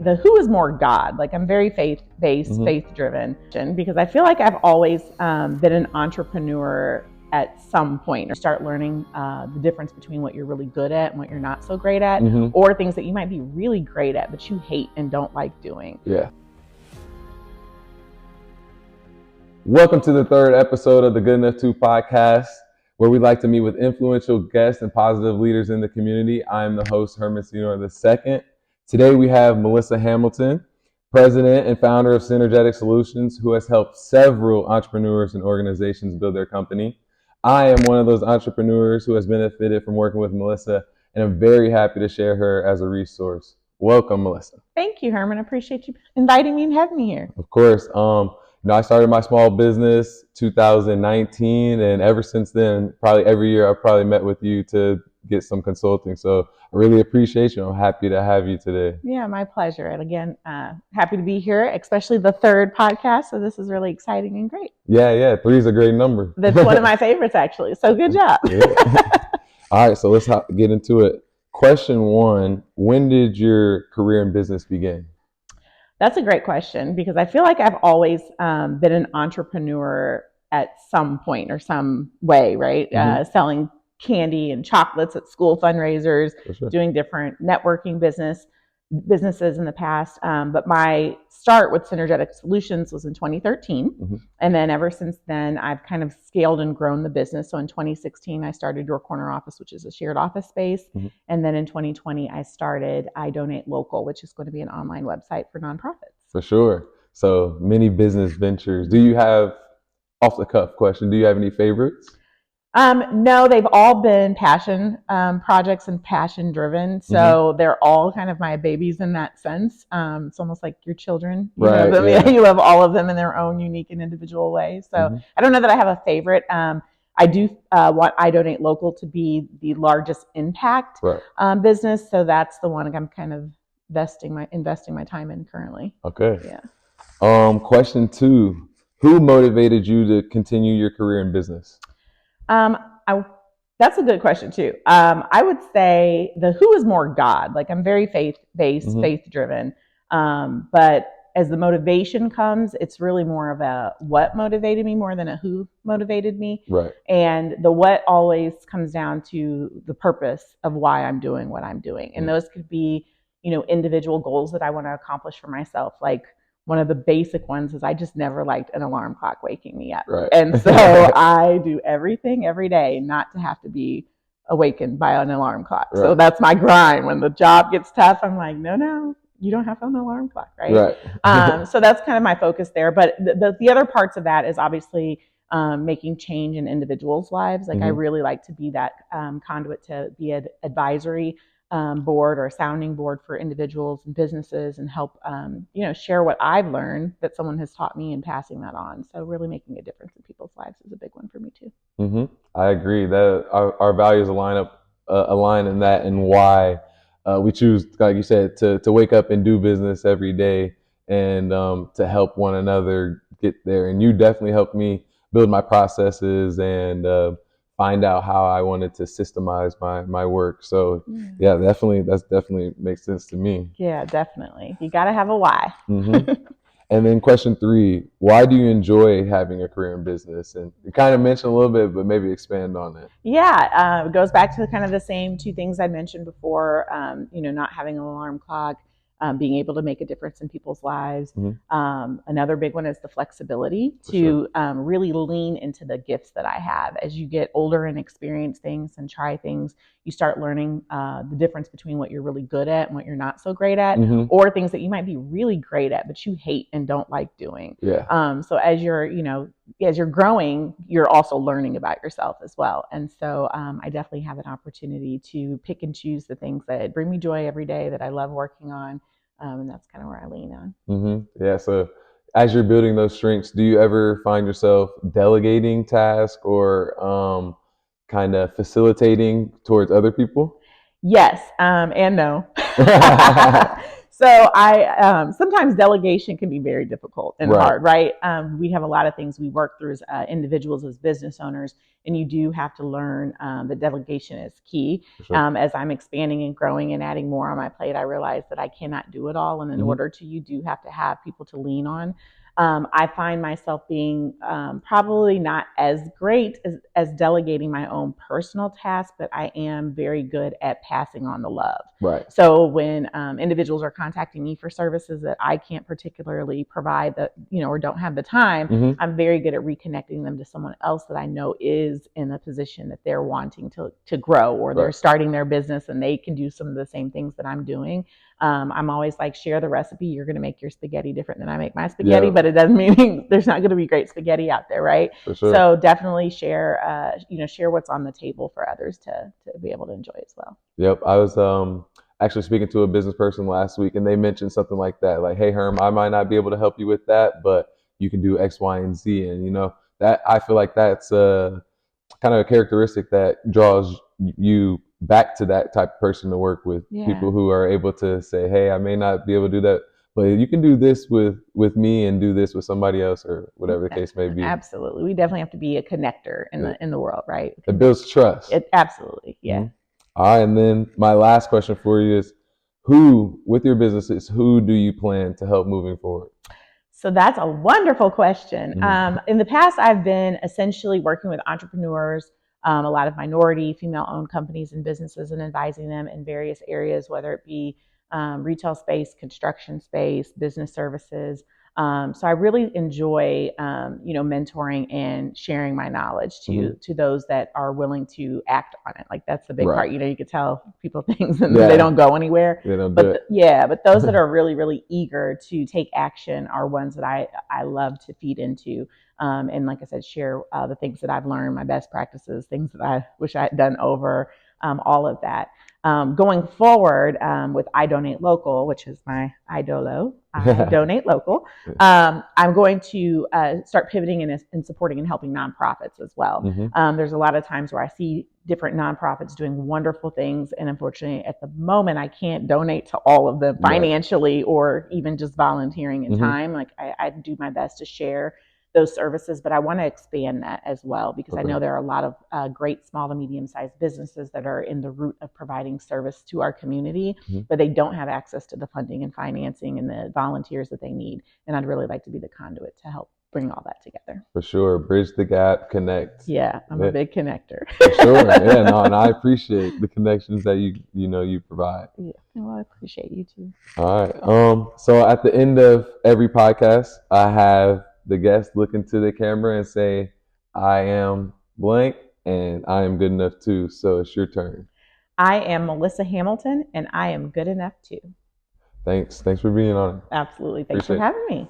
The who is more God. Like I'm very faith-based, faith-driven, because I feel like I've always been an entrepreneur at some point. Or start learning the difference between what you're really good at and what you're not so great at, or things that you might be really great at but you hate and don't like doing. Yeah. Welcome to the third episode of the Good Enough 2 podcast, where we like to meet with influential guests and positive leaders in the community. I'm the host, Herman Senior II. Today we have Melissa Hamilton, president and founder of Synergetic Solutions, who has helped several entrepreneurs and organizations build their company. I am one of those entrepreneurs who has benefited from working with Melissa, and I'm very happy to share her as a resource. Welcome, Melissa. Thank you, Herman. I appreciate you inviting me and having me here. Of course. I started my small business 2019, and ever since then, probably every year I've probably met with you to get some consulting. So I really appreciate you. I'm happy to have you today. Yeah, my pleasure. And again, happy to be here, especially the third podcast. So this is really exciting and great. Yeah. 3 is a great number. That's one of my favorites, actually. So good job. All right, so let's get into it. Question 1, when did your career in business begin? That's a great question, because I feel like I've always been an entrepreneur at some point or some way, right? Selling candy and chocolates at school fundraisers, doing different networking businesses in the past. But my start with Synergetic Solutions was in 2013. And then ever since then, I've kind of scaled and grown the business. So in 2016, I started Your Corner Office, which is a shared office space. And then in 2020, I started I Donate Local, which is going to be an online website for nonprofits. For sure. So many business ventures. Do you have, off the cuff question, do you have any favorites? No, they've all been passion projects and passion driven. So they're all kind of my babies in that sense. It's almost like your children. You love them. Yeah. You love all of them in their own unique and individual way. So I don't know that I have a favorite. I do want I Donate Local to be the largest impact business. So that's the one I'm kind of investing my time in currently. Okay. Yeah. Question 2, who motivated you to continue your career in business? That's a good question too. I would say the who is more God. Like I'm very faith-based, faith-driven. But as the motivation comes, it's really more of a what motivated me more than a who motivated me. Right. And the what always comes down to the purpose of why I'm doing what I'm doing. And those could be, individual goals that I want to accomplish for myself. Like one of the basic ones is I just never liked an alarm clock waking me up. Right. And so I do everything every day not to have to be awakened by an alarm clock. Right. So that's my grind. When the job gets tough, I'm like, no, you don't have an alarm clock, right? So that's kind of my focus there. But the other parts of that is obviously making change in individuals' lives. Like I really like to be that conduit to be an advisory board or a sounding board for individuals and businesses, and help share what I've learned that someone has taught me and passing that on. So really making a difference in people's lives is a big one for me too. I agree that our values align in that, and why we choose, like you said, to wake up and do business every day, and to help one another get there. And you definitely helped me build my processes and find out how I wanted to systemize my work. So yeah, that's definitely makes sense to me. Yeah, definitely. You got to have a why. And then question 3, why do you enjoy having a career in business? And you kind of mentioned a little bit, but maybe expand on it. Yeah, it goes back to kind of the same 2 things I mentioned before, not having an alarm clock, being able to make a difference in people's lives. Another big one is the flexibility to really lean into the gifts that I have. As you get older and experience things and try things, you start learning the difference between what you're really good at and what you're not so great at, or things that you might be really great at but you hate and don't like doing. So as you're growing, you're also learning about yourself as well. And so I definitely have an opportunity to pick and choose the things that bring me joy every day, that I love working on. And that's kind of where I lean on. Yeah. So as you're building those strengths, do you ever find yourself delegating tasks or kind of facilitating towards other people? Yes, and no. So sometimes delegation can be very difficult and hard, right? We have a lot of things we work through as individuals, as business owners, and you do have to learn that delegation is key. Sure. As I'm expanding and growing and adding more on my plate, I realize that I cannot do it all, and in order to, you do have to have people to lean on. I find myself being probably not as great as delegating my own personal tasks, but I am very good at passing on the love. Right. So when individuals are contacting me for services that I can't particularly provide, that or don't have the time, I'm very good at reconnecting them to someone else that I know is in a position that they're wanting to grow, or they're starting their business and they can do some of the same things that I'm doing. I'm always like, share the recipe. You're going to make your spaghetti different than I make my spaghetti, but it doesn't mean there's not going to be great spaghetti out there, right? For sure. So definitely share, share what's on the table for others to be able to enjoy as well. Yep. I was actually speaking to a business person last week, and they mentioned something like that, like, "Hey, Herm, I might not be able to help you with that, but you can do X, Y, and Z." And that I feel like that's kind of a characteristic that draws you back to that type of person to work with. People who are able to say, "Hey, I may not be able to do that, but you can do this with me and do this with somebody else," or whatever the case may be. Absolutely. We definitely have to be a connector in the world, right? It builds trust. Absolutely. Yeah. All right. And then my last question for you is, who, with your businesses, who do you plan to help moving forward? So that's a wonderful question. In the past, I've been essentially working with entrepreneurs, a lot of minority, female-owned companies and businesses, and advising them in various areas, whether it be retail space, construction space, business services. So I really enjoy, mentoring and sharing my knowledge to those that are willing to act on it. Like, that's the big part. You could tell people things and they don't go anywhere. They don't do it. But those that are really, really eager to take action are ones that I love to feed into. And like I said, share the things that I've learned, my best practices, things that I wish I had done over, all of that. Going forward with I Donate Local, which is my idolo, I Donate Local, I'm going to start pivoting and supporting and helping nonprofits as well. There's a lot of times where I see different nonprofits doing wonderful things, and unfortunately at the moment I can't donate to all of them financially or even just volunteering in time. Like, I do my best to share those services, but I want to expand that as well, because I know there are a lot of great small to medium-sized businesses that are in the root of providing service to our community, but they don't have access to the funding and financing and the volunteers that they need. And I'd really like to be the conduit to help bring all that together. For sure. Bridge the gap, connect. Yeah, I'm a big connector. For sure. Yeah, no, and I appreciate the connections that you provide. Yeah, well, I appreciate you too. All right. So at the end of every podcast, I have the guest look into the camera and say, "I am blank and I am good enough too." So it's your turn. I am Melissa Hamilton and I am good enough too. Thanks for being on. Absolutely. Thanks for having me.